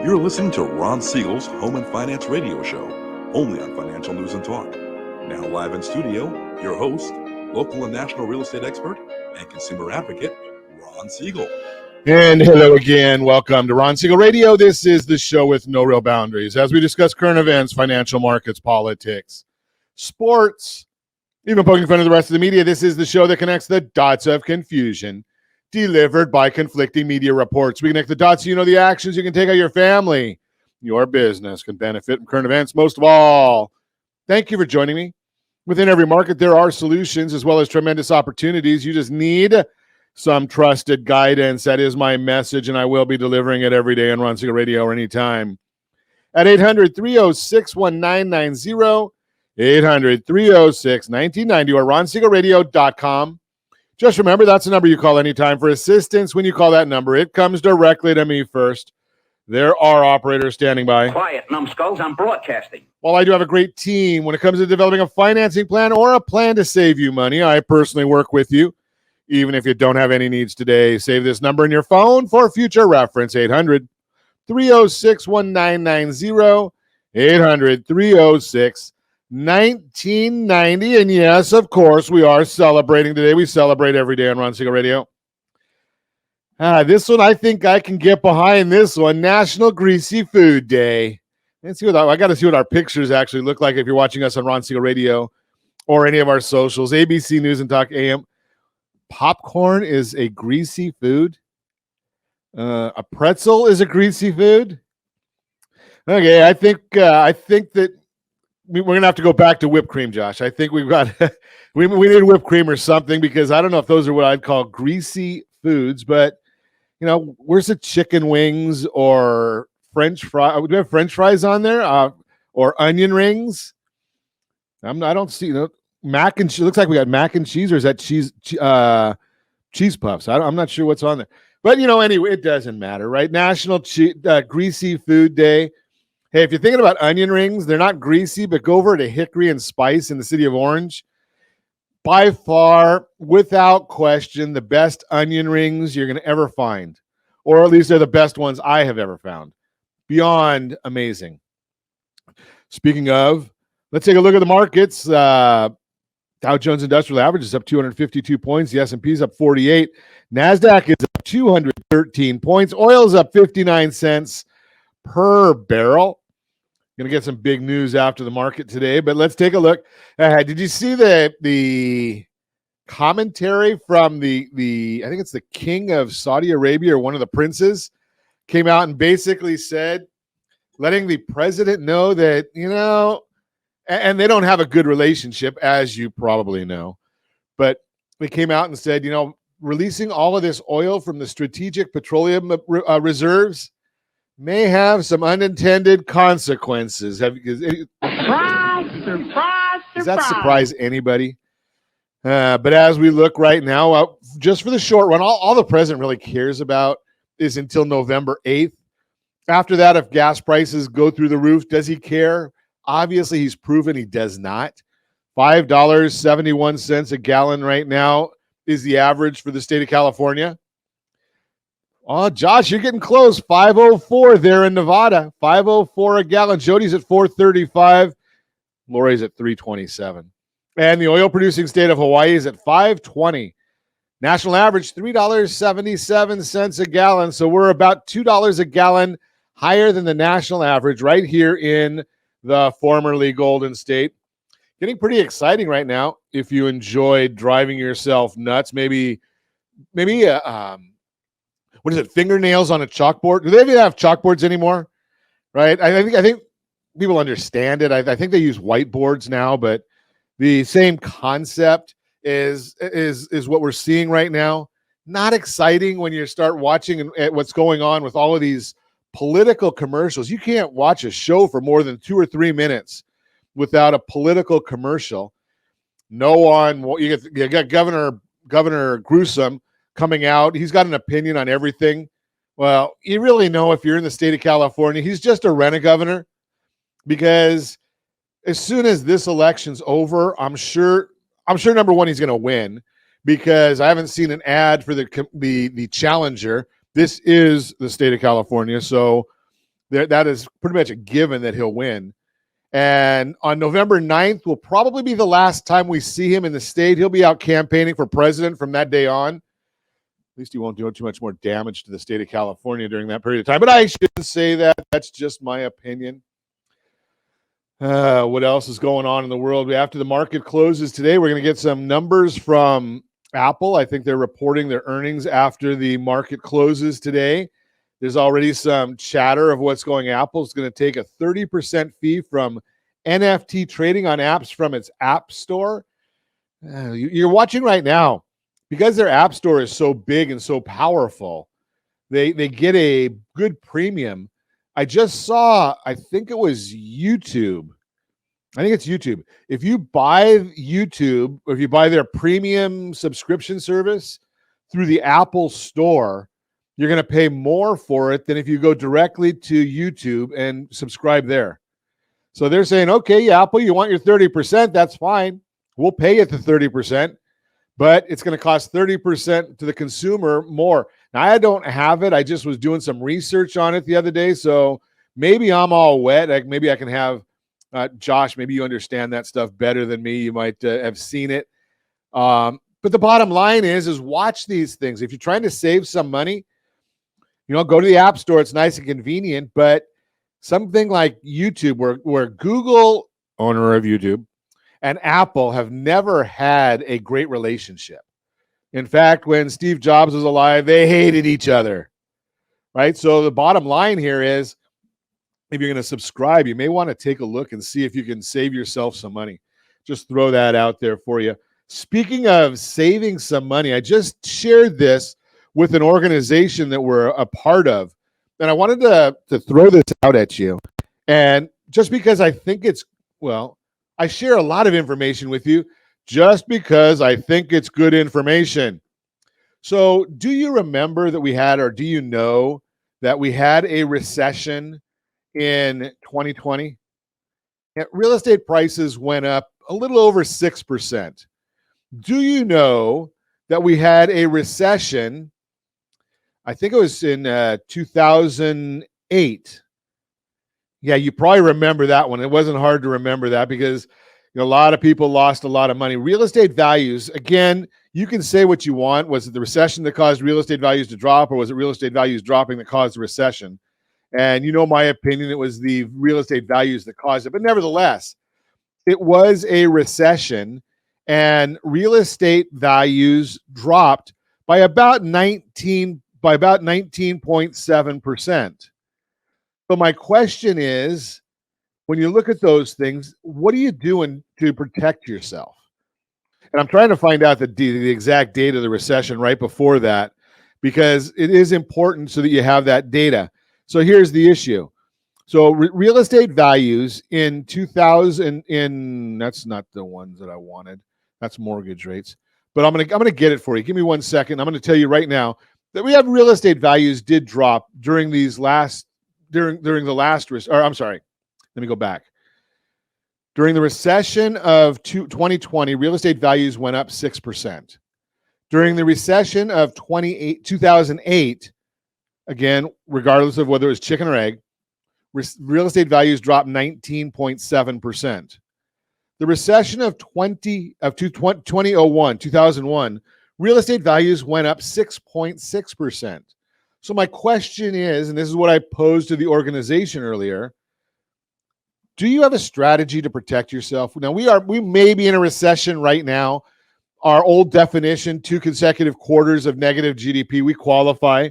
You're listening to Ron Siegel's Home and Finance Radio Show, only on Financial News and Talk. Now live in studio, your host, local and national real estate expert and consumer advocate, Ron Siegel. And hello again. Welcome to Ron Siegel Radio. This is the show with no real boundaries as we discuss current events, financial markets, politics, sports, even poking fun of the rest of the media. This is the show that connects the dots of confusion delivered by conflicting media reports. We connect the dots so you know the actions you can take out your family. Your business can benefit from current events. Most of all, thank you for joining me. Within every market, there are solutions as well as tremendous opportunities. You just need some trusted guidance. That is my message, and I will be delivering it every day on Ron Siegel Radio or anytime. At 800-306-1990, 800-306-1990, or ronsiegelradio.com. Just remember, that's the number you call anytime for assistance. When you call that number, it comes directly to me first. There are operators standing by. Quiet, numbskulls, I'm broadcasting. While I do have a great team when it comes to developing a financing plan or a plan to save you money, I personally work with you. Even if you don't have any needs today, save this number in your phone for future reference, 800-306-1990, 800-306-1990. 1990, and yes, of course, we are celebrating today. We celebrate every day on Ron Siegel Radio. This one, I think I can get behind this one. National Greasy Food Day. Let's see I got to see what our pictures actually look like if you're watching us on Ron Siegel Radio or any of our socials. ABC News and Talk AM. Popcorn is a greasy food. A pretzel is a greasy food. Okay, I think that we're going to have to go back to whipped cream, Josh. I think we've got we need whipped cream or something, because I don't know if those are what I'd call greasy foods. But, you know, where's the chicken wings or French fries? Do we have French fries on there or onion rings? I don't see, mac and cheese. Looks like we got mac and cheese, or is that cheese puffs? I'm not sure what's on there. But, anyway, it doesn't matter, right? National Greasy Food Day. Hey, if you're thinking about onion rings, they're not greasy, but go over to Hickory and Spice in the city of Orange. By far, without question, the best onion rings you're going to ever find, or at least they're the best ones I have ever found. Beyond amazing. Speaking of, let's take a look at the markets. Dow Jones Industrial Average is up 252 points. The S&P is up 48. NASDAQ is up 213 points. Oil is up 59 cents per barrel. Going to get some big news after the market today, but let's take a look. Did you see the commentary from the I think it's the king of Saudi Arabia, or one of the princes, came out and basically said, letting the president know that, and they don't have a good relationship, as you probably know, but they came out and said, releasing all of this oil from the strategic petroleum reserves may have some unintended consequences. Does that surprise anybody? But as we look right now, just for the short run, all the president really cares about is until November 8th. After that, if gas prices go through the roof, does he care? Obviously, he's proven he does not. $5.71 a gallon right now is the average for the state of California. Oh, Josh, you're getting close. 504 there in Nevada. 504 a gallon. Jody's at 435. Lori's at 327. And the oil-producing state of Hawaii is at 520. National average, $3.77 a gallon. So we're about $2 a gallon higher than the national average right here in the formerly Golden State. Getting pretty exciting right now if you enjoy driving yourself nuts. Maybe what is it, fingernails on a chalkboard? Do they even have chalkboards anymore? Right? I think people understand it. I think they use whiteboards now, but the same concept is what we're seeing right now. Not exciting when you start watching at what's going on with all of these political commercials. You can't watch a show for more than 2 or 3 minutes without a political commercial. You got Governor Gruesome coming out. He's got an opinion on everything. Well, you really know if you're in the state of California, he's just a rent-a-governor, because as soon as this election's over, I'm sure number one, he's going to win, because I haven't seen an ad for the challenger. This is the state of California, so That is pretty much a given that he'll win. And on November 9th will probably be the last time we see him in the state. He'll be out campaigning for president from that day on. At least he won't do too much more damage to the state of California during that period of time. But I shouldn't say that. That's just my opinion. What else is going on in the world? After the market closes today, we're going to get some numbers from Apple. I think they're reporting their earnings after the market closes today. There's already some chatter of what's going. Apple's going to take a 30% fee from NFT trading on apps from its app store. You're watching right now. Because their app store is so big and so powerful, they get a good premium. I just saw, I think it was YouTube. I think it's YouTube. If you buy YouTube, or if you buy their premium subscription service through the Apple store, you're going to pay more for it than if you go directly to YouTube and subscribe there. So they're saying, okay, Apple, you want your 30%, that's fine. We'll pay it the 30%, but it's going to cost 30% to the consumer more. Now, I don't have it. I just was doing some research on it the other day, so maybe I'm all wet. Maybe I can have Josh, maybe you understand that stuff better than me. You might have seen it. But the bottom line is watch these things. If you're trying to save some money, go to the App Store. It's nice and convenient, but something like YouTube, where Google, owner of YouTube, and Apple have never had a great relationship. In fact, when Steve Jobs was alive, they hated each other, right? So the bottom line here is, if you're going to subscribe, you may want to take a look and see if you can save yourself some money. Just throw that out there for you. Speaking of saving some money, I just shared this with an organization that we're a part of. And I wanted to throw this out at you. And just because I think I share a lot of information with you just because I think it's good information. So do you remember that we had, or do you know that we had a recession in 2020? Real estate prices went up a little over 6%. Do you know that we had a recession? I think it was in 2008. Yeah, you probably remember that one. It wasn't hard to remember that because a lot of people lost a lot of money. Real estate values, again, you can say what you want. Was it the recession that caused real estate values to drop, or was it real estate values dropping that caused the recession? And my opinion, it was the real estate values that caused it. But nevertheless, it was a recession, and real estate values dropped by about 19.7%. So my question is, when you look at those things, what are you doing to protect yourself? And I'm trying to find out the exact date of the recession right before that, because it is important so that you have that data. So here's the issue. So real estate values in 2000, that's not the ones that I wanted. That's mortgage rates. But I'm gonna get it for you. Give me 1 second. I'm gonna tell you right now that we have real estate values did drop during the last. Let me go back. During the recession of 2020, real estate values went up 6%. During the recession of 2008, again, regardless of whether it was chicken or egg, real estate values dropped 19.7%. The recession of 2001, real estate values went up 6.6%. So my question is, and this is what I posed to the organization earlier, do you have a strategy to protect yourself? Now, we may be in a recession right now. Our old definition, 2 consecutive quarters of negative GDP, we qualify.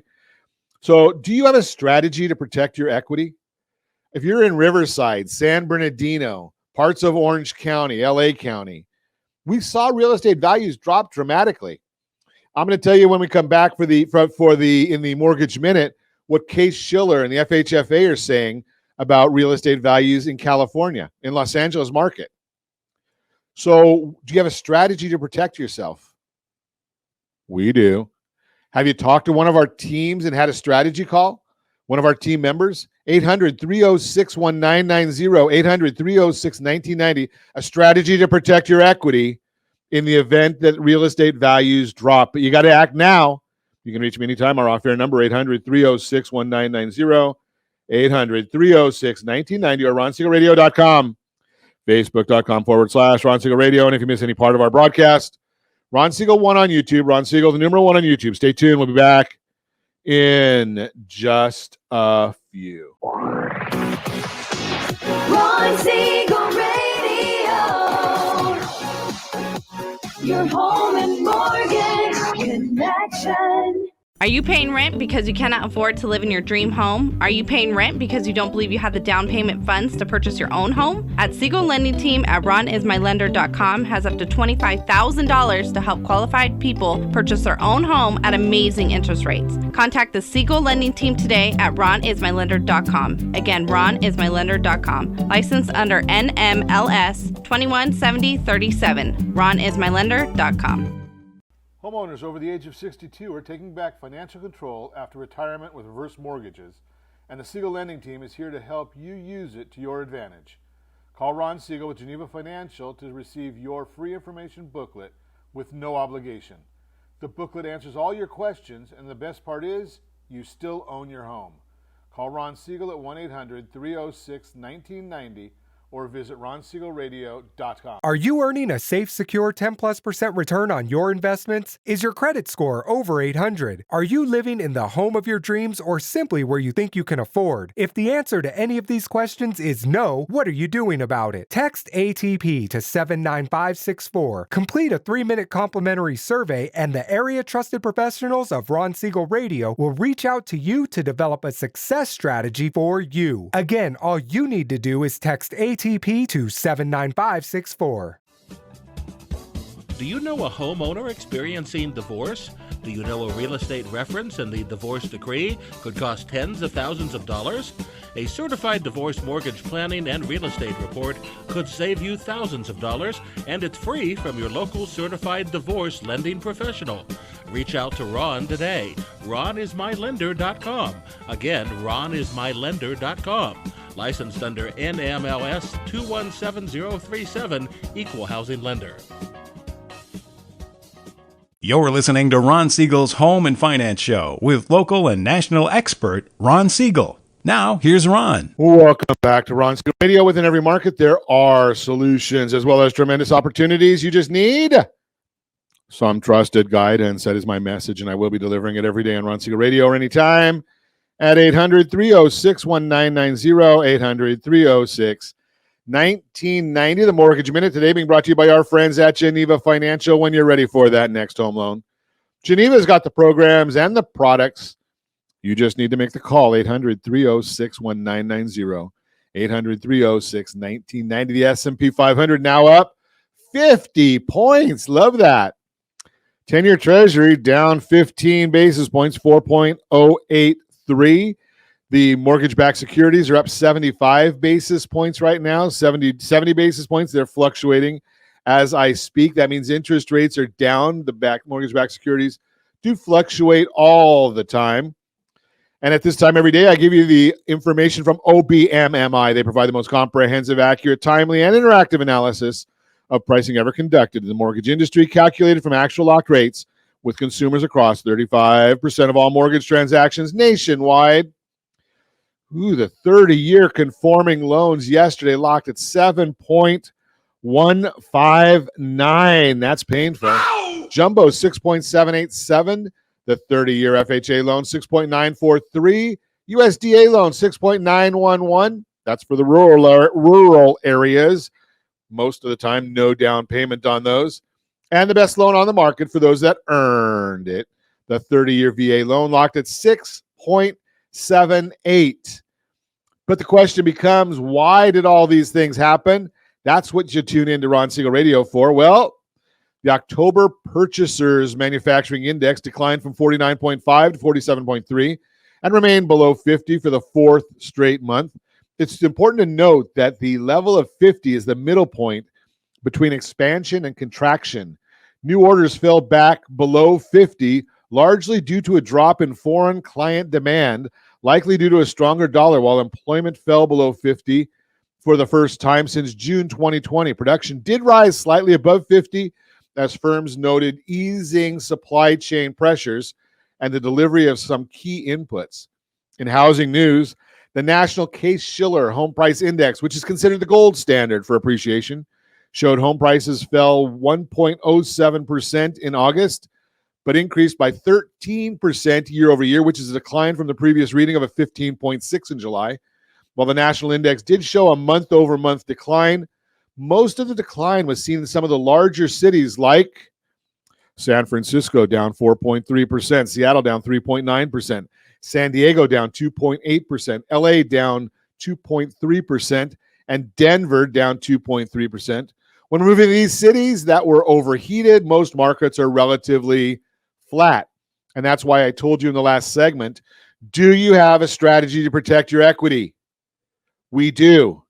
So do you have a strategy to protect your equity? If you're in Riverside, San Bernardino, parts of Orange County, LA County, we saw real estate values drop dramatically. I'm going to tell you when we come back in the Mortgage Minute what Case Schiller and the FHFA are saying about real estate values in California, in Los Angeles market. So do you have a strategy to protect yourself? We do. Have you talked to one of our teams and had a strategy call? One of our team members? 800-306-1990, 800-306-1990, a strategy to protect your equity in the event that real estate values drop. But you got to act now. You can reach me anytime. Our off-air number, 800-306-1990. 800-306-1990 or ronsiegelradio.com. Facebook.com/Ron Siegel Radio. And if you miss any part of our broadcast, Ron Siegel 1 on YouTube. Ron Siegel, the numeral 1 on YouTube. Stay tuned. We'll be back in just a few. Ron Siegel Radio, your home and mortgage connection. Are you paying rent because you cannot afford to live in your dream home? Are you paying rent because you don't believe you have the down payment funds to purchase your own home? At Siegel Lending Team at ronismylender.com has up to $25,000 to help qualified people purchase their own home at amazing interest rates. Contact the Siegel Lending Team today at ronismylender.com. Again, ronismylender.com. Licensed under NMLS 217037. ronismylender.com. Homeowners over the age of 62 are taking back financial control after retirement with reverse mortgages, and the Siegel Lending Team is here to help you use it to your advantage. Call Ron Siegel with Geneva Financial to receive your free information booklet with no obligation. The booklet answers all your questions, and the best part is, you still own your home. Call Ron Siegel at 1-800-306-1990 or visit ronsiegelradio.com. Are you earning a safe, secure 10+% return on your investments? Is your credit score over 800? Are you living in the home of your dreams or simply where you think you can afford? If the answer to any of these questions is no, what are you doing about it? Text ATP to 79564. Complete a 3-minute complimentary survey and the area trusted professionals of Ron Siegel Radio will reach out to you to develop a success strategy for you. Again, all you need to do is text ATP to 79564. Do you know a homeowner experiencing divorce? Do you know a real estate reference and the divorce decree could cost tens of thousands of dollars? A certified divorce mortgage planning and real estate report could save you thousands of dollars, and it's free from your local certified divorce lending professional. Reach out to Ron today. ronismylender.com. Again, ronismylender.com. Licensed under NMLS 217037, Equal Housing Lender. You're listening to Ron Siegel's Home and Finance Show with local and national expert Ron Siegel. Now, here's Ron. Welcome back to Ron Siegel Radio. Within every market, there are solutions as well as tremendous opportunities. You just need some trusted guidance. That is my message, and I will be delivering it every day on Ron Siegel Radio or anytime at 800-306-1990, 800-306-1990. The Mortgage Minute today being brought to you by our friends at Geneva Financial when you're ready for that next home loan. Geneva's got the programs and the products. You just need to make the call, 800-306-1990, 800-306-1990. The S&P 500 now up 50 points. Love that. 10-year Treasury down 15 basis points, 4.083. The mortgage-backed securities are up 75 basis points right now, 70 basis points. They're fluctuating as I speak. That means interest rates are down. The mortgage-backed securities do fluctuate all the time. And at this time every day, I give you the information from OBMMI. They provide the most comprehensive, accurate, timely, and interactive analysis of pricing ever conducted in the mortgage industry, calculated from actual locked rates with consumers across 35% of all mortgage transactions nationwide. The 30-year conforming loans yesterday locked at 7.159. That's painful. Ow! Jumbo 6.787. The 30-year FHA loan 6.943. USDA loan 6.911. That's for the rural areas. Most of the time, no down payment on those. And the best loan on the market for those that earned it. The 30-year VA loan locked at 6.78. But the question becomes, why did all these things happen? That's what you tune into Ron Siegel Radio for. Well, the October Purchasers Manufacturing Index declined from 49.5 to 47.3 and remained below 50 for the fourth straight month. It's important to note that the level of 50 is the middle point between expansion and contraction. New orders fell back below 50, largely due to a drop in foreign client demand, likely due to a stronger dollar, while employment fell below 50 for the first time since June 2020. Production did rise slightly above 50 as firms noted easing supply chain pressures and the delivery of some key inputs. In housing news, The National Case-Shiller Home Price Index, which is considered the gold standard for appreciation, showed home prices fell 1.07% in August, but increased by 13% year over year, which is a decline from the previous reading of a 15.6 in July. While the national index did show a month-over-month decline, most of the decline was seen in some of the larger cities like San Francisco down 4.3%, Seattle down 3.9%, San Diego down 2.8%, LA down 2.3%, and Denver down 2.3%. When moving to these cities that were overheated, most markets are relatively flat. And that's why I told you in the last segment, do you have a strategy to protect your equity? We do.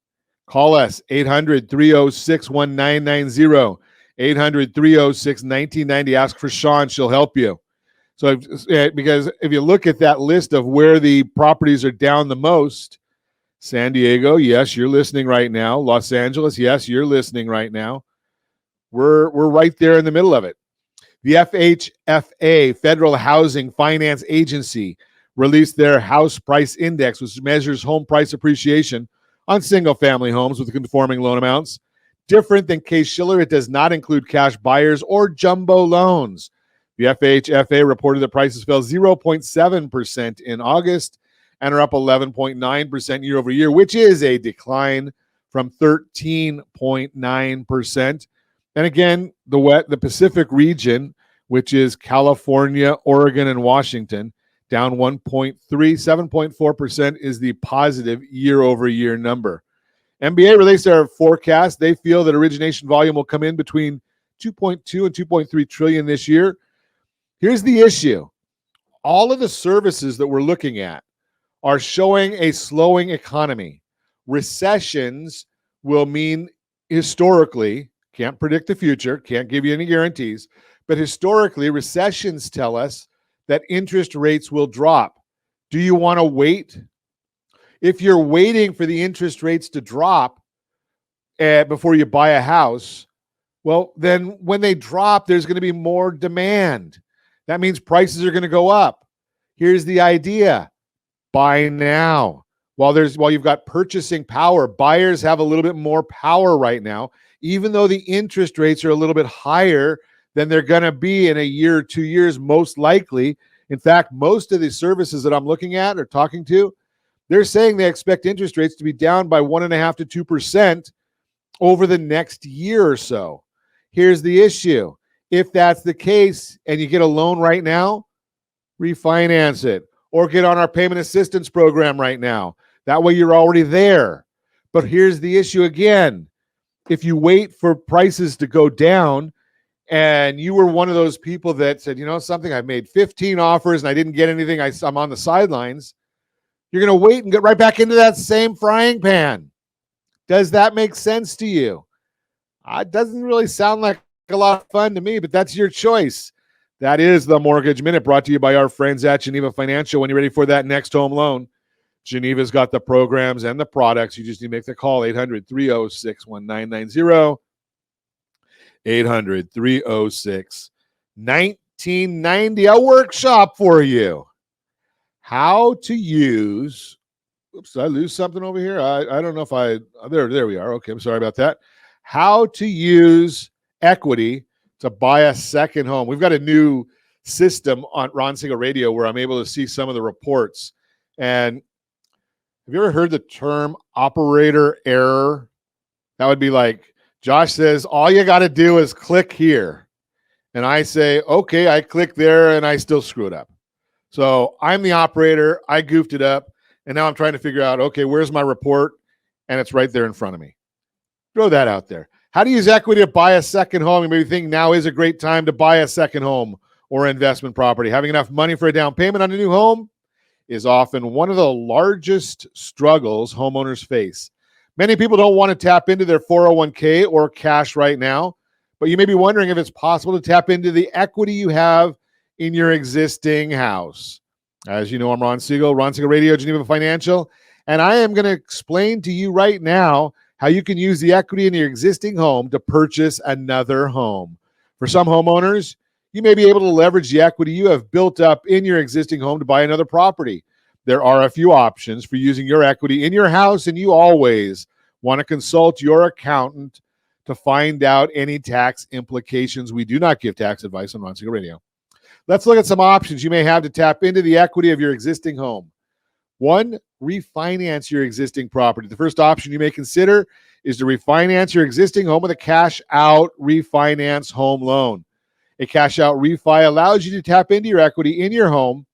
Call us 800-306-1990, 800-306-1990. Ask for Sean. She'll help you. So because if you look at that list of where the properties are down the most, San Diego, yes, you're listening right now. Los Angeles, yes, you're listening right now. We're right there in the middle of it. The FHFA, Federal Housing Finance Agency, released their house price index, which measures home price appreciation on single-family homes with conforming loan amounts. Different than Case-Shiller, it does not include cash buyers or jumbo loans. The FHFA reported that prices fell 0.7% in August and are up 11.9% year over year, which is a decline from 13.9%. And again, the Pacific region, which is California, Oregon, and Washington, down 1.3, 7.4% is the positive year over year number. MBA released their forecast. They feel that origination volume will come in between 2.2 and 2.3 trillion this year. Here's the issue. All of the services that we're looking at are showing a slowing economy. Recessions will mean historically, can't predict the future, can't give you any guarantees, but historically, recessions tell us that interest rates will drop. Do you want to wait? If you're waiting for the interest rates to drop before you buy a house, well, then when they drop, there's going to be more demand. That means prices are going to go up. Here's the idea. Buy now. While you've got purchasing power, buyers have a little bit more power right now, even though the interest rates are a little bit higher than they're going to be in a year or 2 years, most likely. In fact, most of the services that I'm looking at or talking to, they're saying they expect interest rates to be down by 1.5% to 2% over the next year or so. Here's the issue. If that's the case and you get a loan right now, refinance it or get on our payment assistance program right now. That way you're already there. But here's the issue again. If you wait for prices to go down and you were one of those people that said, you know something, I've made 15 offers and I didn't get anything, I'm on the sidelines, you're going to wait and get right back into that same frying pan. Does that make sense to you? It doesn't really sound like a lot of fun to me, but that's your choice. That is the Mortgage Minute, brought to you by our friends at Geneva Financial. When you're ready for that next home loan, Geneva's got the programs and the products. You just need to make the call, 800-306-1990, 800-306-1990, a workshop for you. How to use, oops, did I lose something over here? I don't know if there we are. Okay, I'm sorry about that. How to use equity to buy a second home. We've got a new system on Ron Siegel Radio where I'm able to see some of the reports. And have you ever heard the term operator error? That would be like, Josh says, all you got to do is click here. And I say, okay, I click there and I still screw it up. So I'm the operator. I goofed it up. And now I'm trying to figure out, okay, where's my report? And it's right there in front of me. Throw that out there. How to use equity to buy a second home? You may think now is a great time to buy a second home or investment property. Having enough money for a down payment on a new home is often one of the largest struggles homeowners face. Many people don't want to tap into their 401k or cash right now, but you may be wondering if it's possible to tap into the equity you have in your existing house. As you know, I'm Ron Siegel Radio, Geneva Financial, and I am going to explain to you right now how you can use the equity in your existing home to purchase another home. For some homeowners, you may be able to leverage the equity you have built up in your existing home to buy another property. there are a few options for using your equity in your house, and you always want to consult your accountant to find out any tax implications. We do not give tax advice on Ron Siegel Radio. Let's look at some options you may have to tap into the equity of your existing home. 1, refinance your existing property. The first option you may consider is to refinance your existing home with a cash-out refinance home loan. A cash-out refi allows you to tap into your equity in your home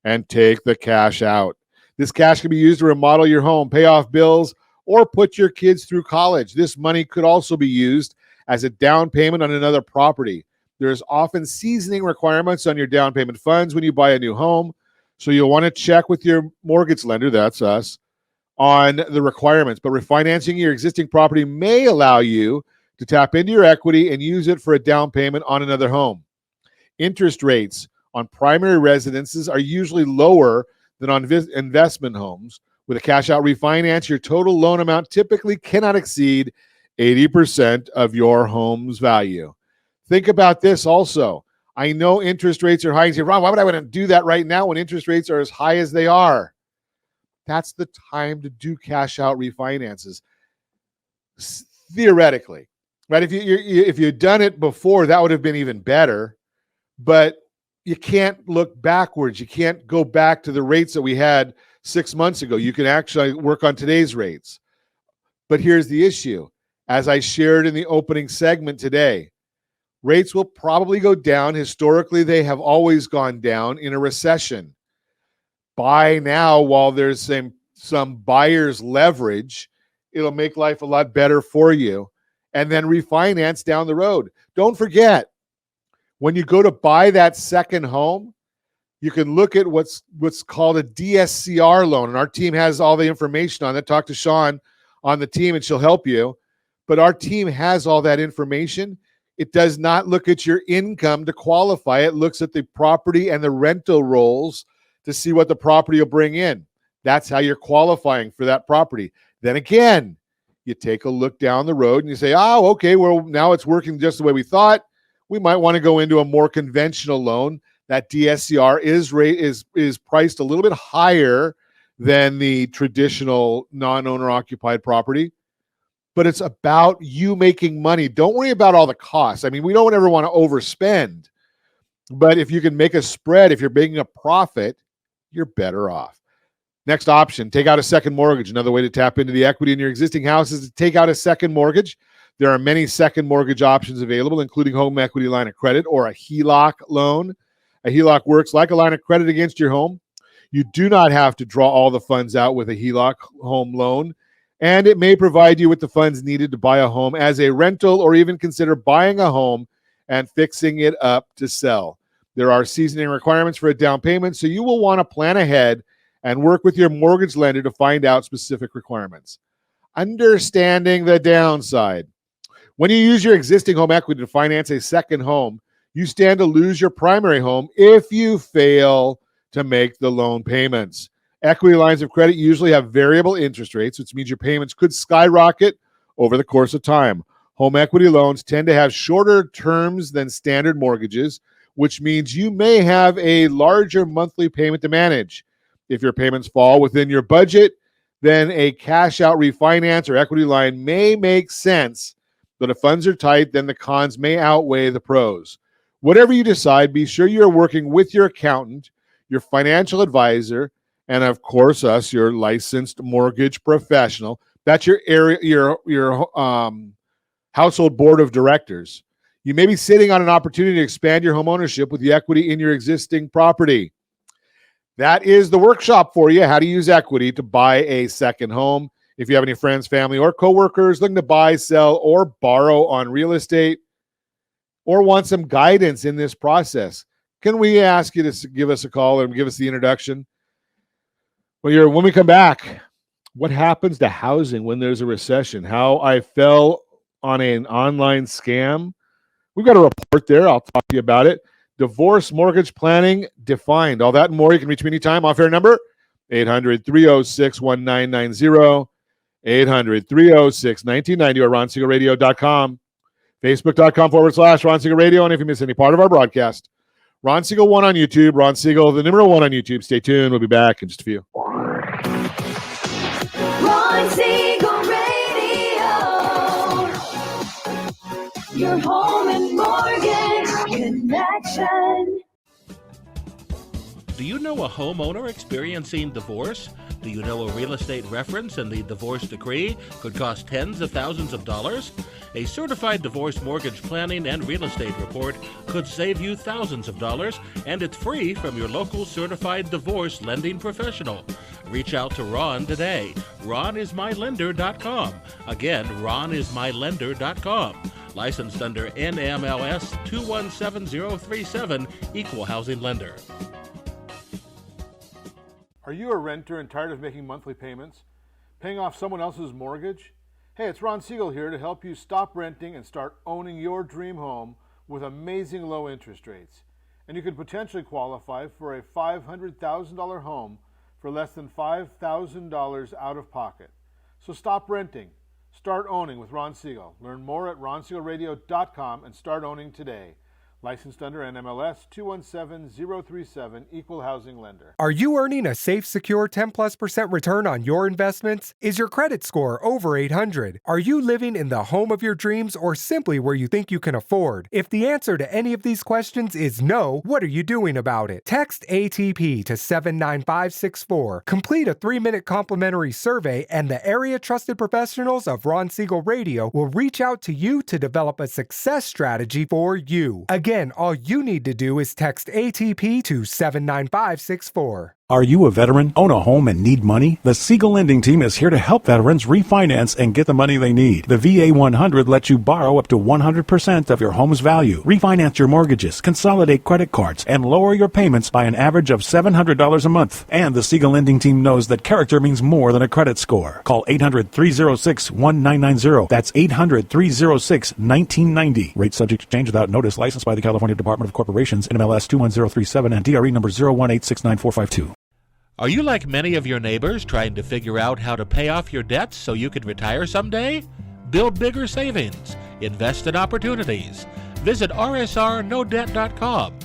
and take the cash out. This cash can be used to remodel your home, pay off bills, or put your kids through college. This money could also be used as a down payment on another property. There's often seasoning requirements on your down payment funds when you buy a new home, so you'll want to check with your mortgage lender, that's us, on the requirements. But refinancing your existing property may allow you to tap into your equity and use it for a down payment on another home. Interest rates on primary residences are usually lower than on investment homes. With a cash-out refinance, your total loan amount typically cannot exceed 80% of your home's value. Think about this also. I know interest rates are high. You say, Ron, why would I want to do that right now when interest rates are as high as they are? That's the time to do cash-out refinances. Theoretically, right? If you'd done it before, that would have been even better. But you can't look backwards. You can't go back to the rates that we had 6 months ago. You can actually work on today's rates. But here's the issue. As I shared in the opening segment today, rates will probably go down. Historically, they have always gone down in a recession. Buy now while there's some buyer's leverage. It'll make life a lot better for you. And then refinance down the road. Don't forget, when you go to buy that second home, you can look at what's called a DSCR loan. And our team has all the information on it. Talk to Sean on the team and she'll help you. But our team has all that information. It does not look at your income to qualify. It looks at the property and the rental rolls to see what the property will bring in. That's how you're qualifying for that property. Then again, you take a look down the road and you say, oh, okay, well, now it's working just the way we thought. We might want to go into a more conventional loan. That DSCR is priced a little bit higher than the traditional non-owner occupied property. But it's about you making money. Don't worry about all the costs. I mean, we don't ever want to overspend. But if you can make a spread, if you're making a profit, you're better off. Next option, take out a second mortgage. Another way to tap into the equity in your existing house is to take out a second mortgage. There are many second mortgage options available, including home equity line of credit or a HELOC loan. A HELOC works like a line of credit against your home. You do not have to draw all the funds out with a HELOC home loan, and it may provide you with the funds needed to buy a home as a rental or even consider buying a home and fixing it up to sell. There are seasoning requirements for a down payment, so you will want to plan ahead and work with your mortgage lender to find out specific requirements. Understanding the downside. When you use your existing home equity to finance a second home, you stand to lose your primary home if you fail to make the loan payments. Equity lines of credit usually have variable interest rates, which means your payments could skyrocket over the course of time. Home equity loans tend to have shorter terms than standard mortgages, which means you may have a larger monthly payment to manage. If your payments fall within your budget, then a cash-out refinance or equity line may make sense, but if funds are tight, then the cons may outweigh the pros. Whatever you decide, be sure you're working with your accountant, your financial advisor, and of course us, your licensed mortgage professional. That's your area, your household board of directors. You may be sitting on an opportunity to expand your home ownership with the equity in your existing property. That is the workshop for you, how to use equity to buy a second home. If you have any friends, family, or coworkers looking to buy, sell, or borrow on real estate, or want some guidance in this process, can we ask you to give us a call and give us the introduction? Well, when we come back, what happens to housing when there's a recession? How I fell on an online scam. We've got a report there. I'll talk to you about it. Divorce mortgage planning defined. All that and more. You can reach me anytime. Off-air number, 800-306-1990, 800-306-1990, or RonSiegelRadio.com, Facebook.com/Ron Siegel Radio. And if you miss any part of our broadcast, Ron Siegel 1 on YouTube. Ron Siegel, the number 1 on YouTube. Stay tuned. We'll be back in just a few. Ron Siegel Radio. Your home and mortgage connection. Do you know a homeowner experiencing divorce? Do you know a real estate reference and the divorce decree could cost tens of thousands of dollars? A certified divorce mortgage planning and real estate report could save you thousands of dollars, and it's free from your local certified divorce lending professional. Reach out to Ron today. RonIsMyLender.com. Again, RonIsMyLender.com. Licensed under NMLS 217037, Equal Housing Lender. Are you a renter and tired of making monthly payments? Paying off someone else's mortgage? Hey, it's Ron Siegel here to help you stop renting and start owning your dream home with amazing low interest rates. And you could potentially qualify for a $500,000 home for less than $5,000 out of pocket. So stop renting. Start owning with Ron Siegel. Learn more at ronsiegelradio.com and start owning today. Licensed under NMLS 217037, Equal Housing Lender. Are you earning a safe, secure 10+% return on your investments? Is your credit score over 800? Are you living in the home of your dreams or simply where you think you can afford? If the answer to any of these questions is no, what are you doing about it? Text ATP to 79564. Complete a 3-minute complimentary survey, and the area trusted professionals of Ron Siegel Radio will reach out to you to develop a success strategy for you. Again, all you need to do is text ATP to 79564. Are you a veteran, own a home, and need money? The Siegel Lending Team is here to help veterans refinance and get the money they need. The VA 100 lets you borrow up to 100% of your home's value, refinance your mortgages, consolidate credit cards, and lower your payments by an average of $700 a month. And the Siegel Lending Team knows that character means more than a credit score. Call 800-306-1990. That's 800-306-1990. Rate subject to change without notice. Licensed by the California Department of Corporations, NMLS 21037, and DRE number 018694552. Are you like many of your neighbors trying to figure out how to pay off your debts so you can retire someday? Build bigger savings. Invest in opportunities. Visit rsrnodebt.com.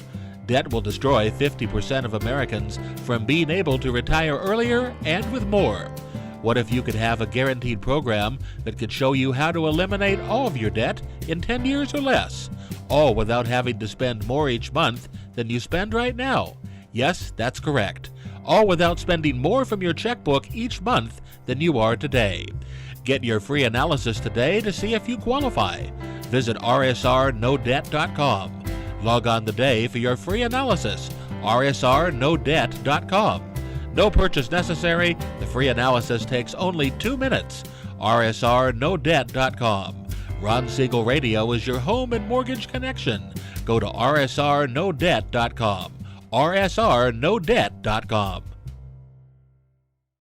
Debt will destroy 50% of Americans from being able to retire earlier and with more. What if you could have a guaranteed program that could show you how to eliminate all of your debt in 10 years or less, all without having to spend more each month than you spend right now? Yes, that's correct. All without spending more from your checkbook each month than you are today. Get your free analysis today to see if you qualify. Visit rsrnodebt.com. Log on today for your free analysis. rsrnodebt.com. No purchase necessary. The free analysis takes only 2 minutes. rsrnodebt.com. Ron Siegel Radio is your home and mortgage connection. Go to rsrnodebt.com. rsrnodebt.com.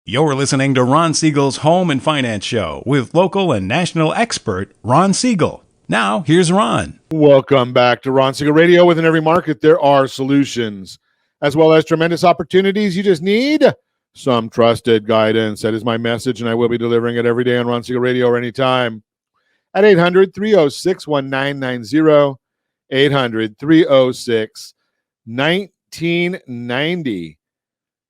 You're listening to Ron Siegel's Home and Finance Show with local and national expert Ron Siegel. Now, here's Ron. Welcome back to Ron Siegel Radio. Within every market, there are solutions, as well as tremendous opportunities. You just need some trusted guidance. That is my message, and I will be delivering it every day on Ron Siegel Radio or anytime at 800-306-1990, 800-306-1990.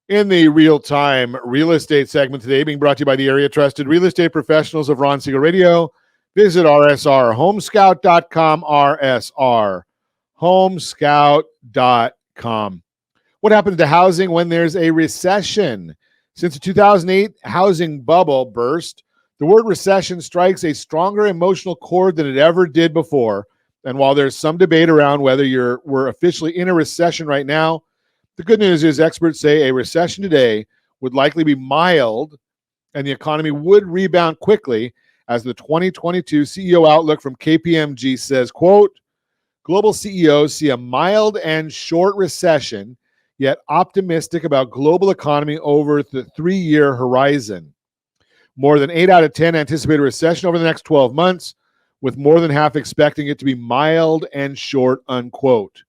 In the real-time real estate segment today, being brought to you by the area trusted real estate professionals of Ron Siegel Radio. Visit rsrhomescout.com, rsrhomescout.com. What happens to housing when there's a recession? Since the 2008 housing bubble burst, the word recession strikes a stronger emotional chord than it ever did before. And while there's some debate around whether we're officially in a recession right now, the good news is experts say a recession today would likely be mild and the economy would rebound quickly, as the 2022 CEO outlook from KPMG says, quote, global CEOs see a mild and short recession, yet optimistic about global economy over the 3-year horizon. More than 8 out of 10 anticipate a recession over the next 12 months, with more than half expecting it to be mild and short, unquote.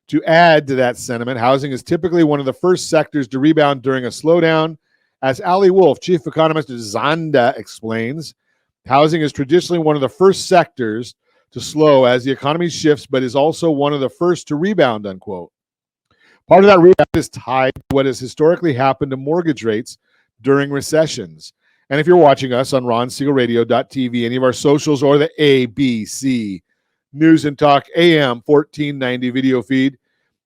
To add to that sentiment, housing is typically one of the first sectors to rebound during a slowdown. As Ali Wolf, chief economist at Zonda, explains, housing is traditionally one of the first sectors to slow as the economy shifts, but is also one of the first to rebound, unquote. Part of that rebound is tied to what has historically happened to mortgage rates during recessions. And if you're watching us on RonSiegelRadio.tv, any of our socials, or the ABC News and Talk AM 1490 video feed,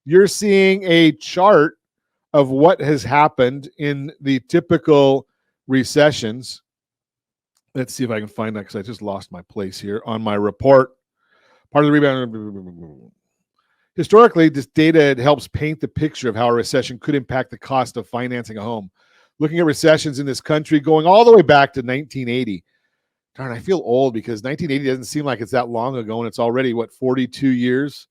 you're seeing a chart of what has happened in the typical recessions. Let's see if I can find that, because I just lost my place here on my report. Part of the rebound. Historically, this data helps paint the picture of how a recession could impact the cost of financing a home. Looking at recessions in this country going all the way back to 1980. Darn, I feel old because 1980 doesn't seem like it's that long ago, and it's already, 42 years?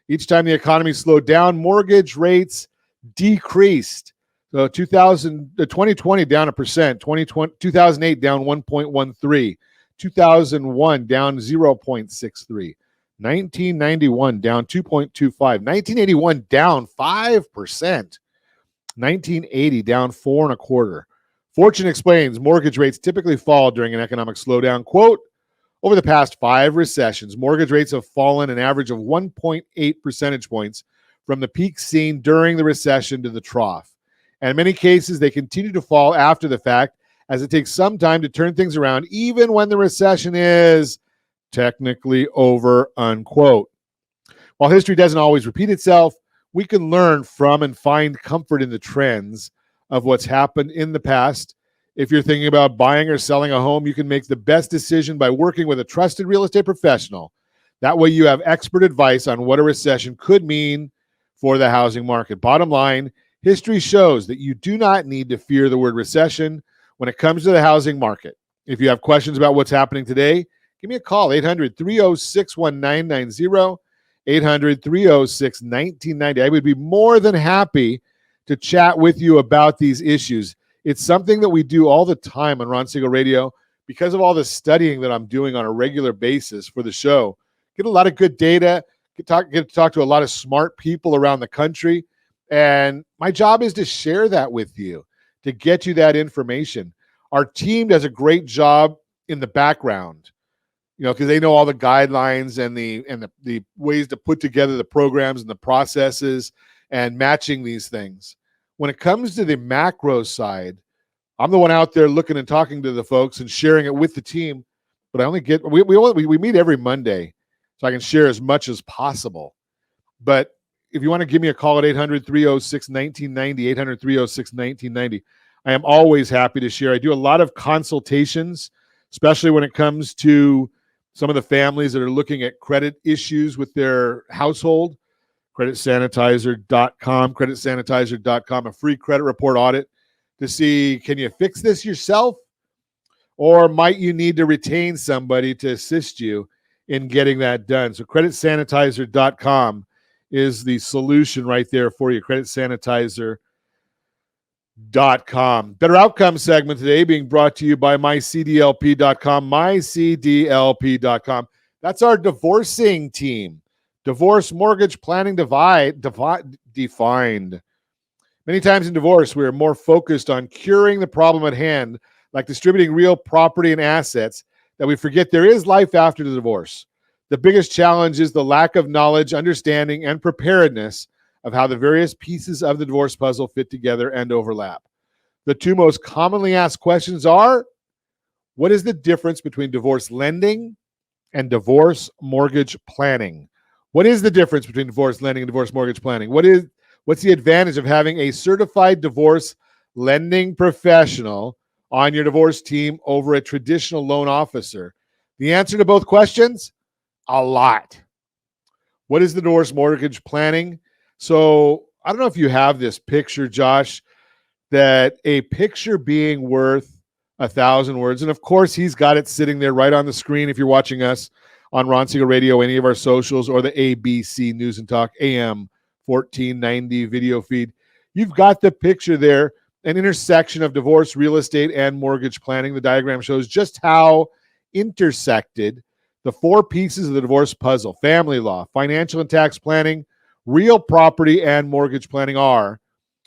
Each time the economy slowed down, mortgage rates decreased. So 2020 down 1%, 2008 down 1.13, 2001 down 0.63, 1991 down 2.25, 1981 down 5%, 1980 down 4.25. Fortune explains mortgage rates typically fall during an economic slowdown. Quote, over the past 5 recessions, mortgage rates have fallen an average of 1.8 percentage points from the peak seen during the recession to the trough. And in many cases, they continue to fall after the fact, as it takes some time to turn things around, even when the recession is technically over, unquote. While history doesn't always repeat itself, we can learn from and find comfort in the trends of what's happened in the past. If you're thinking about buying or selling a home, you can make the best decision by working with a trusted real estate professional. That way you have expert advice on what a recession could mean for the housing market. Bottom line, history shows that you do not need to fear the word recession when it comes to the housing market. If you have questions about what's happening today, give me a call, 800-306-1990, 800-306-1990. I would be more than happy to chat with you about these issues. It's something that we do all the time on Ron Siegel Radio because of all the studying that I'm doing on a regular basis for the show. Get a lot of good data, get to talk to a lot of smart people around the country. And my job is to share that with you, to get you that information. Our team does a great job in the background, because they know all the guidelines and the ways to put together the programs and the processes and matching these things. When it comes to the macro side, I'm the one out there looking and talking to the folks and sharing it with the team. But I only get we meet every Monday, so I can share as much as possible. But if you want to give me a call at 800-306-1990, 800-306-1990, I am always happy to share. I do a lot of consultations, especially when it comes to some of the families that are looking at credit issues with their household. creditsanitizer.com, a free credit report audit to see, can you fix this yourself? Or might you need to retain somebody to assist you in getting that done? So creditsanitizer.com is the solution right there for you, creditsanitizer.com. Better Outcome segment today being brought to you by mycdlp.com, mycdlp.com. That's our divorcing team. Divorce mortgage planning defined. Many times in divorce, we are more focused on curing the problem at hand, like distributing real property and assets, that we forget there is life after the divorce. The biggest challenge is the lack of knowledge, understanding, and preparedness of how the various pieces of the divorce puzzle fit together and overlap. The 2 most commonly asked questions are, what is the difference between divorce lending and divorce mortgage planning? What is the difference between divorce lending and divorce mortgage planning? What's the advantage of having a certified divorce lending professional on your divorce team over a traditional loan officer? The answer to both questions, a lot. What is the divorce mortgage planning? So I don't know if you have this picture, Josh, that a picture being worth 1,000 words. And of course, he's got it sitting there right on the screen if you're watching us on Ron Siegel Radio, any of our socials, or the ABC News and Talk AM 1490 video feed. You've got the picture there, an intersection of divorce, real estate, and mortgage planning. The diagram shows just how intersected the 4 pieces of the divorce puzzle, family law, financial and tax planning, real property, and mortgage planning are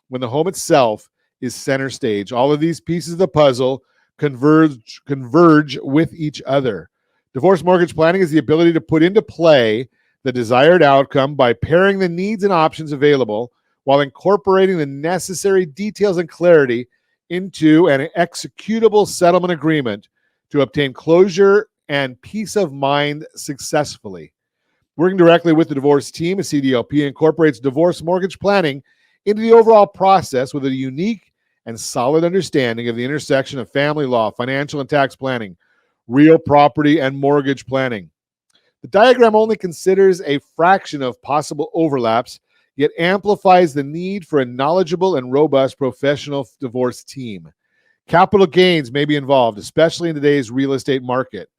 when the home itself is center stage. All of these pieces of the puzzle converge with each other. Divorce mortgage planning is the ability to put into play the desired outcome by pairing the needs and options available while incorporating the necessary details and clarity into an executable settlement agreement to obtain closure and peace of mind successfully. Working directly with the divorce team, a CDLP incorporates divorce mortgage planning into the overall process with a unique and solid understanding of the intersection of family law, financial and tax planning, real property, and mortgage planning. The diagram only considers a fraction of possible overlaps, yet amplifies the need for a knowledgeable and robust professional divorce team. Capital gains may be involved, especially in today's real estate market.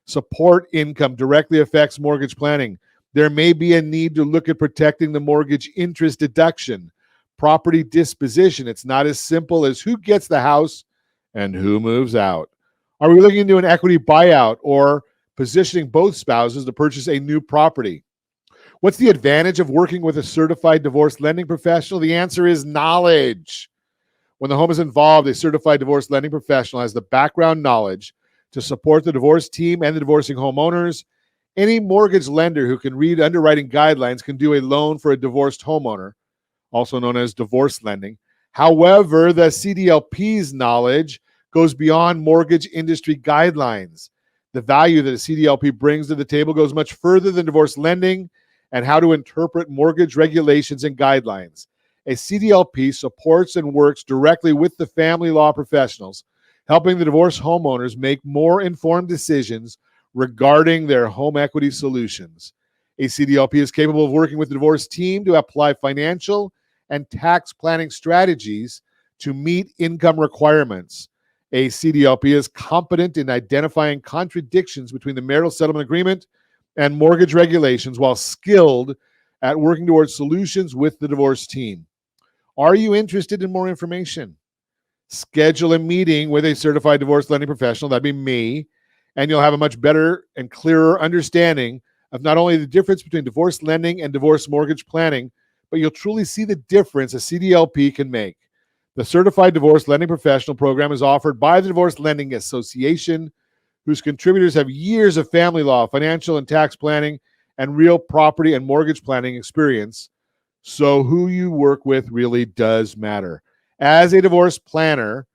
Support income directly affects mortgage planning. There may be a need to look at protecting the mortgage interest deduction. Property disposition, it's not as simple as who gets the house and who moves out. Are we looking into an equity buyout or positioning both spouses to purchase a new property? What's the advantage of working with a certified divorce lending professional? The answer is knowledge. When the home is involved, a certified divorce lending professional has the background knowledge to support the divorce team and the divorcing homeowners. Any mortgage lender who can read underwriting guidelines can do a loan for a divorced homeowner, also known as divorce lending. However, the CDLP's knowledge goes beyond mortgage industry guidelines. The value that a CDLP brings to the table goes much further than divorce lending and how to interpret mortgage regulations and guidelines. A CDLP supports and works directly with the family law professionals, helping the divorced homeowners make more informed decisions regarding their home equity solutions. A CDLP is capable of working with the divorce team to apply financial and tax planning strategies to meet income requirements. A CDLP is competent in identifying contradictions between the marital settlement agreement and mortgage regulations while skilled at working towards solutions with the divorce team. Are you interested in more information? Schedule a meeting with a certified divorce lending professional, that'd be me, and you'll have a much better and clearer understanding of not only the difference between divorce lending and divorce mortgage planning, but you'll truly see the difference a CDLP can make. The Certified Divorce Lending Professional program is offered by the Divorce Lending Association, whose contributors have years of family law, financial and tax planning, and real property and mortgage planning experience. So who you work with really does matter. As a divorce planner,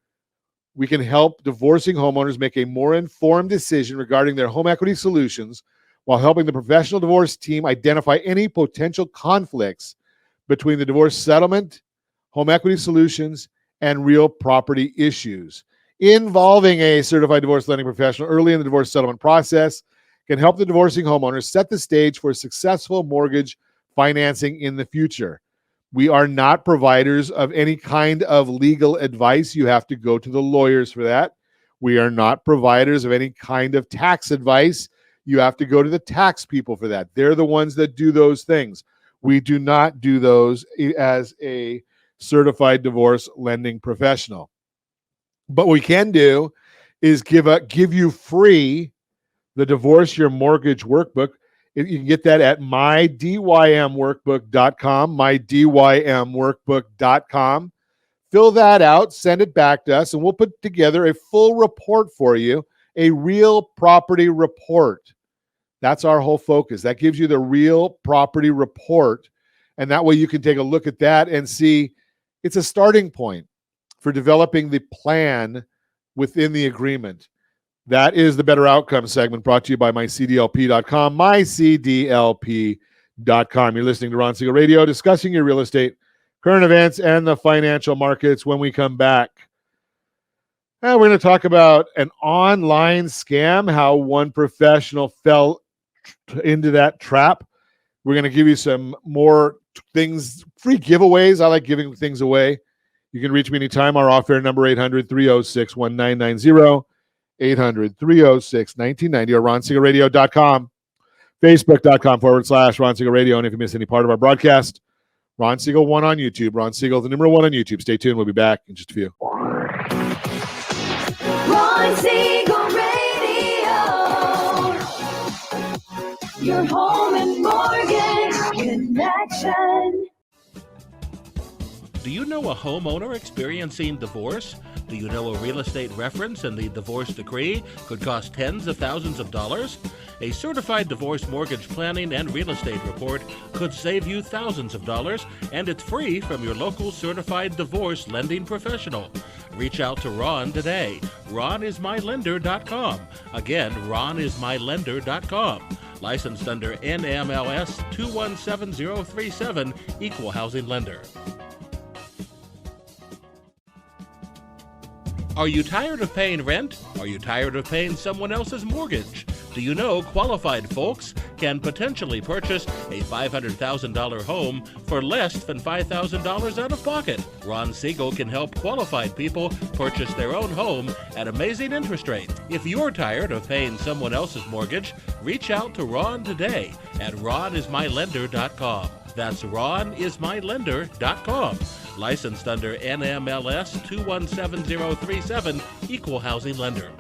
we can help divorcing homeowners make a more informed decision regarding their home equity solutions while helping the professional divorce team identify any potential conflicts between the divorce settlement, home equity solutions, and real property issues. Involving a certified divorce lending professional early in the divorce settlement process can help the divorcing homeowners set the stage for successful mortgage financing in the future. We are not providers of any kind of legal advice. You have to go to the lawyers for that. We are not providers of any kind of tax advice. You have to go to the tax people for that. They're the ones that do those things. We do not do those as a certified divorce lending professional. But what we can do is give you free the Divorce Your Mortgage Workbook. You can get that at mydymworkbook.com, mydymworkbook.com. Fill that out, send it back to us, and we'll put together a full report for you, a real property report. That's our whole focus. That gives you the real property report, and that way you can take a look at that and see it's a starting point for developing the plan within the agreement. That is the Better Outcome segment brought to you by mycdlp.com, mycdlp.com. You're listening to Ron Siegel Radio, discussing your real estate, current events, and the financial markets. When we come back, we're going to talk about an online scam, how one professional fell into that trap. We're going to give you some more things, free giveaways. I like giving things away. You can reach me anytime. Our off-air number, 800-306-1990. 800-306-1990 or RonSiegelRadio.com, Facebook.com/Ron Siegel Radio. And if you miss any part of our broadcast, Ron Siegel 1 on YouTube. Ron Siegel, the number 1 on YouTube. Stay tuned. We'll be back in just a few. Ron Siegel Radio. Your home and mortgage connection. Do you know a homeowner experiencing divorce? Do you know a real estate reference and the divorce decree could cost tens of thousands of dollars? A certified divorce mortgage planning and real estate report could save you thousands of dollars, and it's free from your local certified divorce lending professional. Reach out to Ron today. RonIsMyLender.com. Again, RonIsMyLender.com. Licensed under NMLS 217037, Equal Housing Lender. Are you tired of paying rent? Are you tired of paying someone else's mortgage? Do you know qualified folks can potentially purchase a $500,000 home for less than $5,000 out of pocket? Ron Siegel can help qualified people purchase their own home at amazing interest rates. If you're tired of paying someone else's mortgage, reach out to Ron today at RonIsMyLender.com. That's RonIsMyLender.com. Licensed under NMLS 217037, Equal Housing Lender.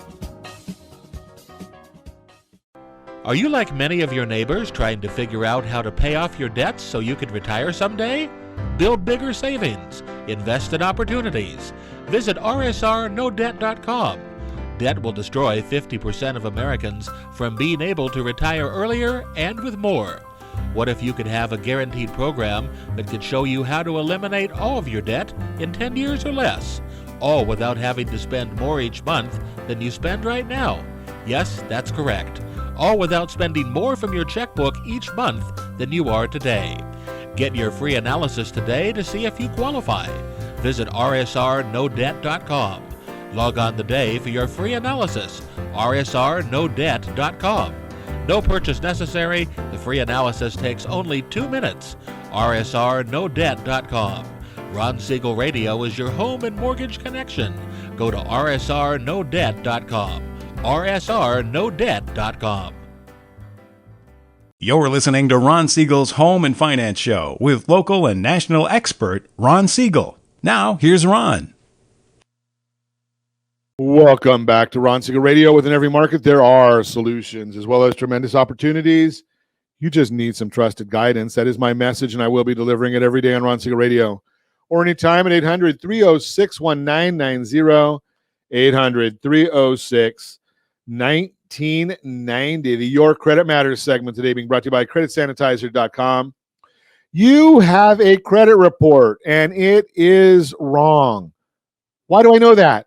Are you like many of your neighbors trying to figure out how to pay off your debts so you can retire someday? Build bigger savings. Invest in opportunities. Visit RSRNoDebt.com. Debt will destroy 50% of Americans from being able to retire earlier and with more. What if you could have a guaranteed program that could show you how to eliminate all of your debt in 10 years or less, all without having to spend more each month than you spend right now? Yes, that's correct. All without spending more from your checkbook each month than you are today. Get your free analysis today to see if you qualify. Visit RSRNoDebt.com. Log on today for your free analysis. RSRNoDebt.com. No purchase necessary. The free analysis takes only 2 minutes. RSRNoDebt.com. Ron Siegel Radio is your home and mortgage connection. Go to RSRNoDebt.com. RSRNoDebt.com. You're listening to Ron Siegel's Home and Finance Show with local and national expert Ron Siegel. Now, here's Ron. Welcome back to Ron Siegel Radio. Within every market, there are solutions as well as tremendous opportunities. You just need some trusted guidance. That is my message, and I will be delivering it every day on Ron Siegel Radio or anytime at 800-306-1990, 800-306-1990. The Your Credit Matters segment today being brought to you by CreditSanitizer.com. You have a credit report, and it is wrong. Why do I know that?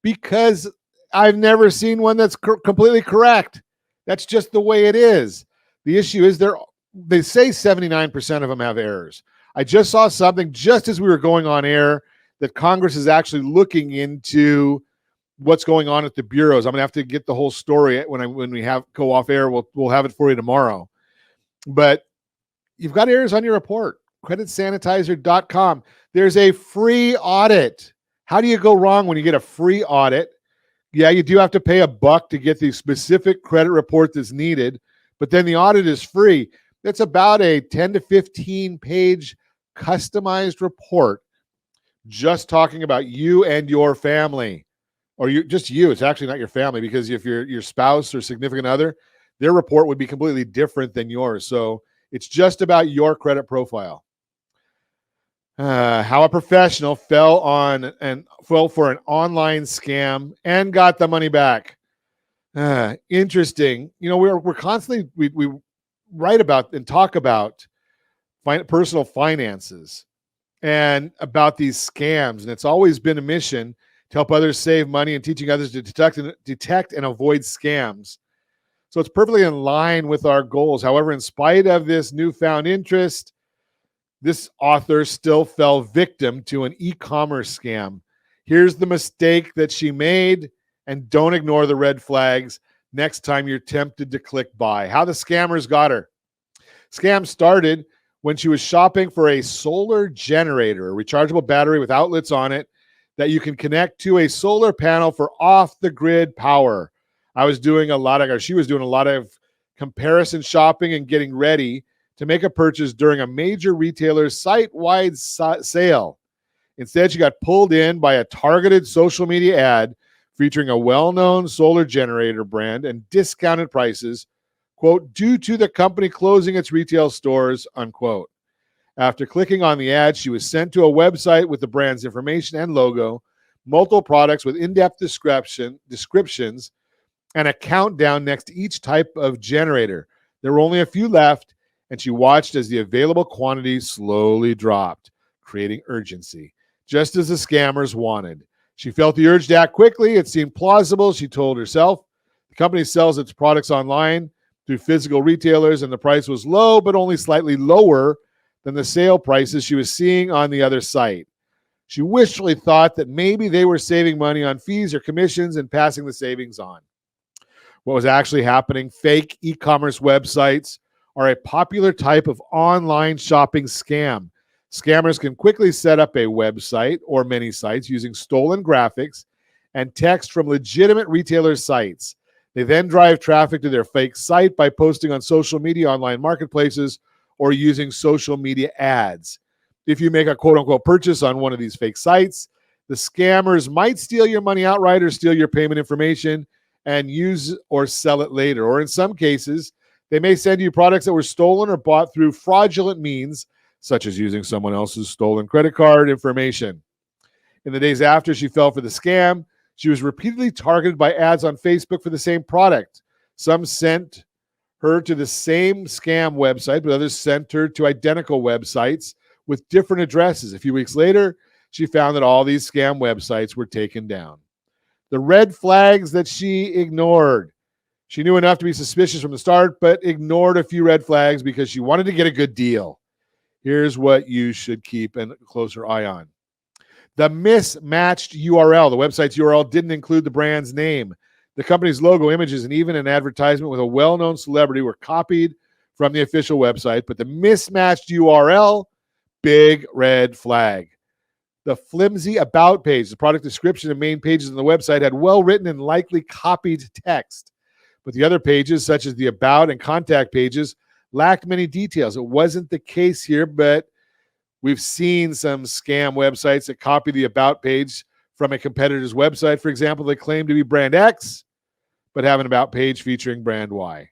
Because I've never seen one that's completely correct. That's just the way it is. The issue is they say 79% of them have errors. I just saw something just as we were going on air that Congress is actually looking into what's going on at the bureaus. I'm going to have to get the whole story when we go off air. We'll have it for you tomorrow. But you've got errors on your report. CreditSanitizer.com. There's a free audit. How do you go wrong when you get a free audit? Yeah, you do have to pay $1 to get the specific credit report that's needed, but then the audit is free. It's about a 10 to 15 page customized report just talking about you and your family, or just you. It's actually not your family, because if your spouse or significant other, their report would be completely different than yours. So it's just about your credit profile. How a professional fell for an online scam and got the money back. Interesting. You know, we're constantly we write about and talk about personal finances and about these scams, and it's always been a mission to help others save money and teaching others to detect and avoid scams. So it's perfectly in line with our goals. However, in spite of this newfound interest, this author still fell victim to an e-commerce scam. Here's the mistake that she made, and don't ignore the red flags next time you're tempted to click buy. How the scammers got her. Scam started when she was shopping for a solar generator, a rechargeable battery with outlets on it that you can connect to a solar panel for off-the-grid power. She was doing a lot of comparison shopping and getting ready to make a purchase during a major retailer's site-wide sale. Instead, she got pulled in by a targeted social media ad featuring a well-known solar generator brand and discounted prices, quote, due to the company closing its retail stores, unquote. After clicking on the ad, she was sent to a website with the brand's information and logo, multiple products with in-depth descriptions, and a countdown next to each type of generator. There were only a few left, and she watched as the available quantity slowly dropped, creating urgency, just as the scammers wanted. She felt the urge to act quickly. It seemed plausible, she told herself. The company sells its products online through physical retailers, and the price was low, but only slightly lower than the sale prices she was seeing on the other site. She wishfully thought that maybe they were saving money on fees or commissions and passing the savings on. What was actually happening? Fake e-commerce websites are a popular type of online shopping scam. Scammers can quickly set up a website or many sites using stolen graphics and text from legitimate retailer sites. They then drive traffic to their fake site by posting on social media, online marketplaces, or using social media ads. If you make a quote-unquote purchase on one of these fake sites, the scammers might steal your money outright or steal your payment information and use or sell it later. Or in some cases, they may send you products that were stolen or bought through fraudulent means, such as using someone else's stolen credit card information. In the days after she fell for the scam, she was repeatedly targeted by ads on Facebook for the same product. Some sent her to the same scam website, but others sent her to identical websites with different addresses. A few weeks later, she found that all these scam websites were taken down. The red flags that she ignored. She knew enough to be suspicious from the start, but ignored a few red flags because she wanted to get a good deal. Here's what you should keep a closer eye on. The mismatched URL. The website's URL didn't include the brand's name. The company's logo, images, and even an advertisement with a well-known celebrity were copied from the official website, but the mismatched URL, big red flag. The flimsy about page, the product description and main pages on the website had well-written and likely copied text. But the other pages, such as the about and contact pages, lacked many details. It wasn't the case here, but we've seen some scam websites that copy the about page from a competitor's website. For example, they claim to be brand X, but have an about page featuring brand Y.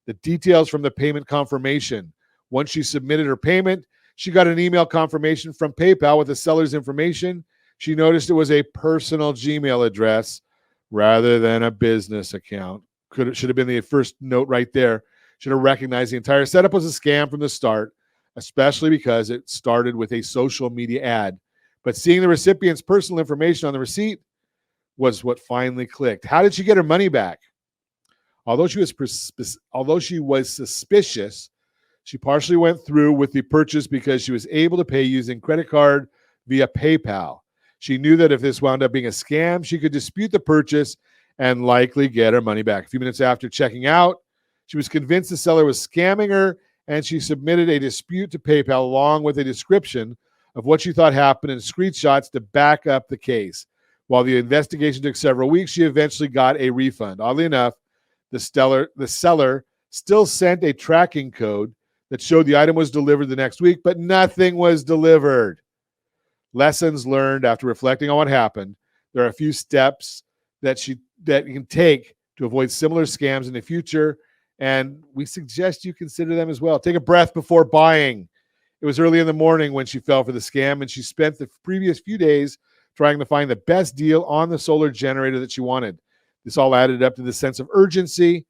The details from the payment confirmation. Once she submitted her payment, she got an email confirmation from PayPal with the seller's information. She noticed it was a personal Gmail address rather than a business account. Should have been the first note right there. Should have recognized the entire setup was a scam from the start, especially because it started with a social media ad. But seeing the recipient's personal information on the receipt was what finally clicked. How did she get her money back? Although she was suspicious, she partially went through with the purchase because she was able to pay using credit card via PayPal. She knew that if this wound up being a scam, she could dispute the purchase and likely get her money back. A few minutes after checking out, she was convinced the seller was scamming her, and she submitted a dispute to PayPal along with a description of what she thought happened and screenshots to back up the case. While the investigation took several weeks, she eventually got a refund. Oddly enough, the seller still sent a tracking code that showed the item was delivered the next week, but nothing was delivered. Lessons learned after reflecting on what happened. There are a few steps that you can take to avoid similar scams in the future, and we suggest you consider them as well. Take a breath before buying. It was early in the morning when she fell for the scam, and she spent the previous few days trying to find the best deal on the solar generator that she wanted. This all added up to the sense of urgency.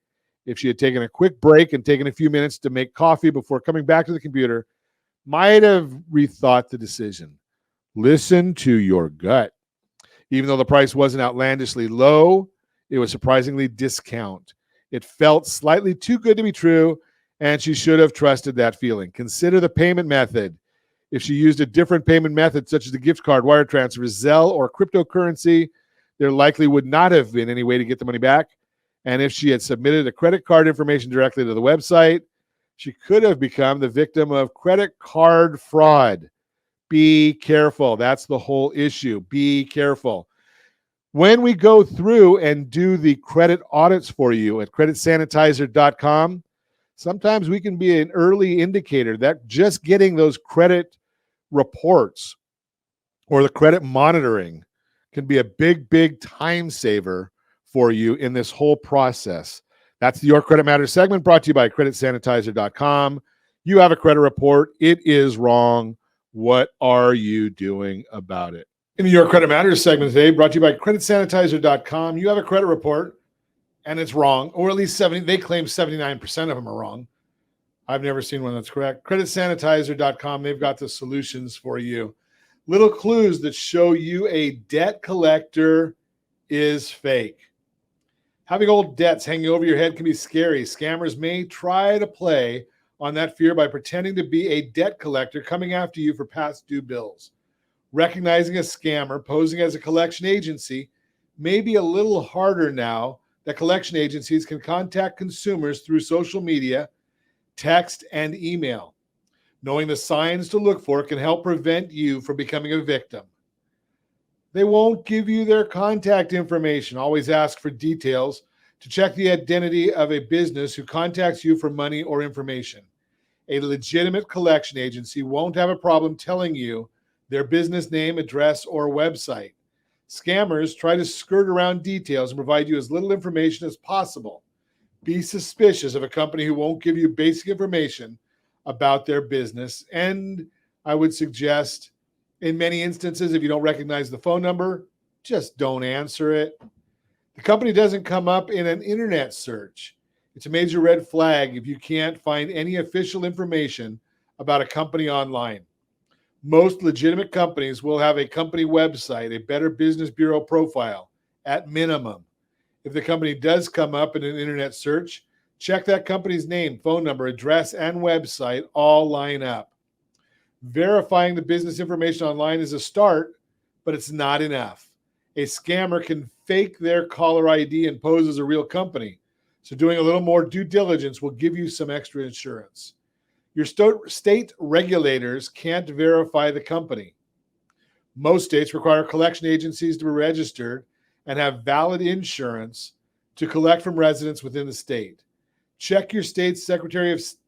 If she had taken a quick break and taken a few minutes to make coffee before coming back to the computer, might have rethought the decision. Listen to your gut. Even though the price wasn't outlandishly low, it was surprisingly discount. It felt slightly too good to be true, and she should have trusted that feeling. Consider the payment method. If she used a different payment method, such as a gift card, wire transfer, Zelle, or cryptocurrency, there likely would not have been any way to get the money back. And if she had submitted a credit card information directly to the website, she could have become the victim of credit card fraud. Be careful. That's the whole issue. Be careful. When we go through and do the credit audits for you at creditsanitizer.com, sometimes we can be an early indicator that just getting those credit reports or the credit monitoring can be a big, big time saver for you in this whole process. That's the Your Credit Matters segment brought to you by creditsanitizer.com. You have a credit report. It is wrong. What are you doing about it? In the Your Credit Matters segment today, brought to you by creditsanitizer.com. You have a credit report and it's wrong, or at least 70. They claim 79% of them are wrong. I've never seen one that's correct. Creditsanitizer.com, they've got the solutions for you. Little clues that show you a debt collector is fake. Having old debts hanging over your head can be scary. Scammers may try to play on that fear by pretending to be a debt collector coming after you for past due bills. Recognizing a scammer posing as a collection agency may be a little harder now that collection agencies can contact consumers through social media, text, and email. Knowing the signs to look for can help prevent you from becoming a victim. They won't give you their contact information. Always ask for details to check the identity of a business who contacts you for money or information. A legitimate collection agency won't have a problem telling you their business name, address, or website. Scammers try to skirt around details and provide you as little information as possible. Be suspicious of a company who won't give you basic information about their business. And I would suggest, in many instances, if you don't recognize the phone number, just don't answer it. The company doesn't come up in an internet search. It's a major red flag if you can't find any official information about a company online. Most legitimate companies will have a company website, a Better Business Bureau profile, at minimum. If the company does come up in an internet search, check that company's name, phone number, address, and website all line up. Verifying the business information online is a start, but it's not enough. A scammer can fake their caller ID and pose as a real company, so doing a little more due diligence will give you some extra insurance. Your state regulators can't verify the company. Most states require collection agencies to be registered and have valid insurance to collect from residents within the state. Check your state's Secretary of State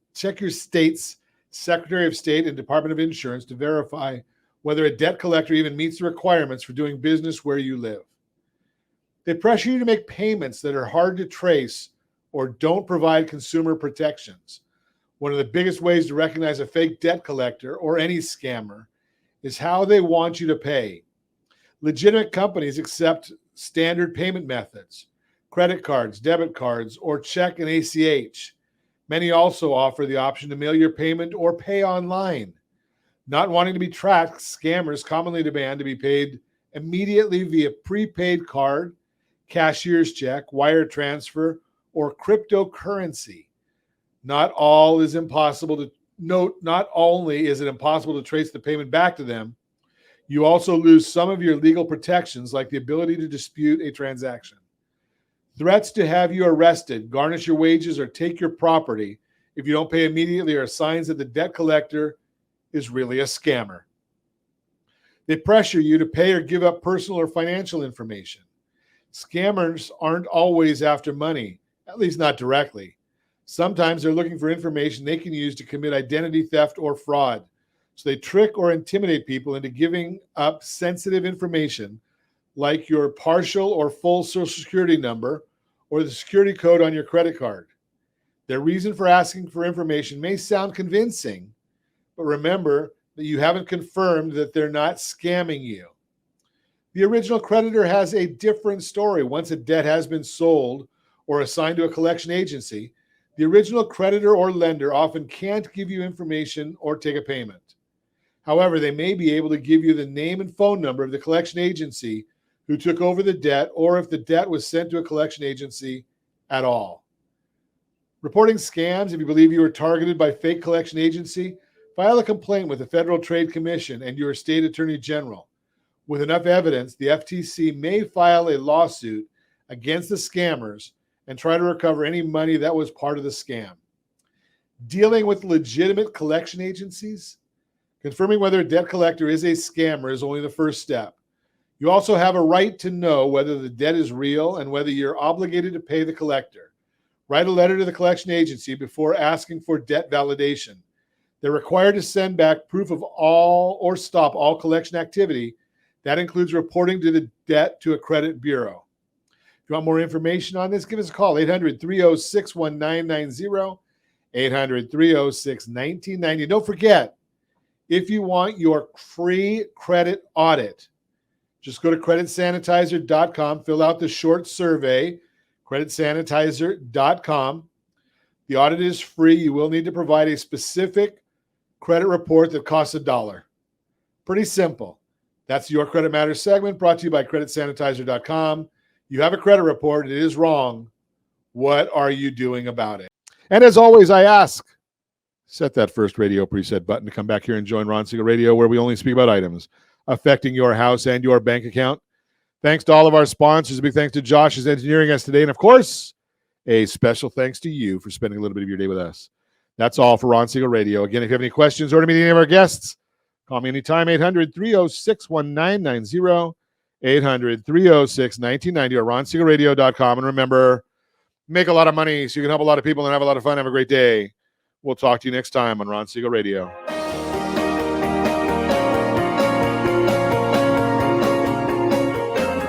and Department of Insurance to verify whether a debt collector even meets the requirements for doing business where you live. They pressure you to make payments that are hard to trace or don't provide consumer protections. One of the biggest ways to recognize a fake debt collector or any scammer is how they want you to pay. Legitimate companies accept standard payment methods, credit cards, debit cards, or check and ACH. Many also offer the option to mail your payment or pay online. Not wanting to be tracked, scammers commonly demand to be paid immediately via prepaid card, cashier's check, wire transfer, or cryptocurrency. Not only is it impossible to trace the payment back to them, you also lose some of your legal protections, like the ability to dispute a transaction. Threats to have you arrested, garnish your wages, or take your property if you don't pay immediately are signs that the debt collector is really a scammer. They pressure you to pay or give up personal or financial information. Scammers aren't always after money, at least not directly. Sometimes they're looking for information they can use to commit identity theft or fraud. So they trick or intimidate people into giving up sensitive information like your partial or full social security number or the security code on your credit card. Their reason for asking for information may sound convincing, but remember that you haven't confirmed that they're not scamming you. The original creditor has a different story. Once a debt has been sold or assigned to a collection agency, the original creditor or lender often can't give you information or take a payment. However, they may be able to give you the name and phone number of the collection agency who took over the debt, or if the debt was sent to a collection agency at all. Reporting scams, if you believe you were targeted by fake collection agency, file a complaint with the Federal Trade Commission and your state attorney general. With enough evidence, the FTC may file a lawsuit against the scammers and try to recover any money that was part of the scam. Dealing with legitimate collection agencies, confirming whether a debt collector is a scammer is only the first step. You also have a right to know whether the debt is real and whether you're obligated to pay the collector. Write a letter to the collection agency before asking for debt validation. They're required to send back proof of all or stop all collection activity. That includes reporting to the debt to a credit bureau. If you want more information on this, give us a call, 800-306-1990, 800-306-1990. Don't forget, if you want your free credit audit, just go to creditsanitizer.com, fill out the short survey, creditsanitizer.com. The audit is free. You will need to provide a specific credit report that costs $1. Pretty simple. That's Your Credit Matters segment brought to you by creditsanitizer.com. You have a credit report. It is wrong. What are you doing about it? And as always, I ask, set that first radio preset button to come back here and join Ron Siegel Radio, where we only speak about items affecting your house and your bank account. Thanks to all of our sponsors. A big thanks to Josh who's engineering us today. And of course, a special thanks to you for spending a little bit of your day with us. That's all for Ron Siegel Radio. Again, if you have any questions or to meet any of our guests, call me anytime, 800-306-1990, 800-306-1990, or ronsiegelradio.com. And remember, make a lot of money so you can help a lot of people and have a lot of fun. Have a great day. We'll talk to you next time on Ron Siegel Radio.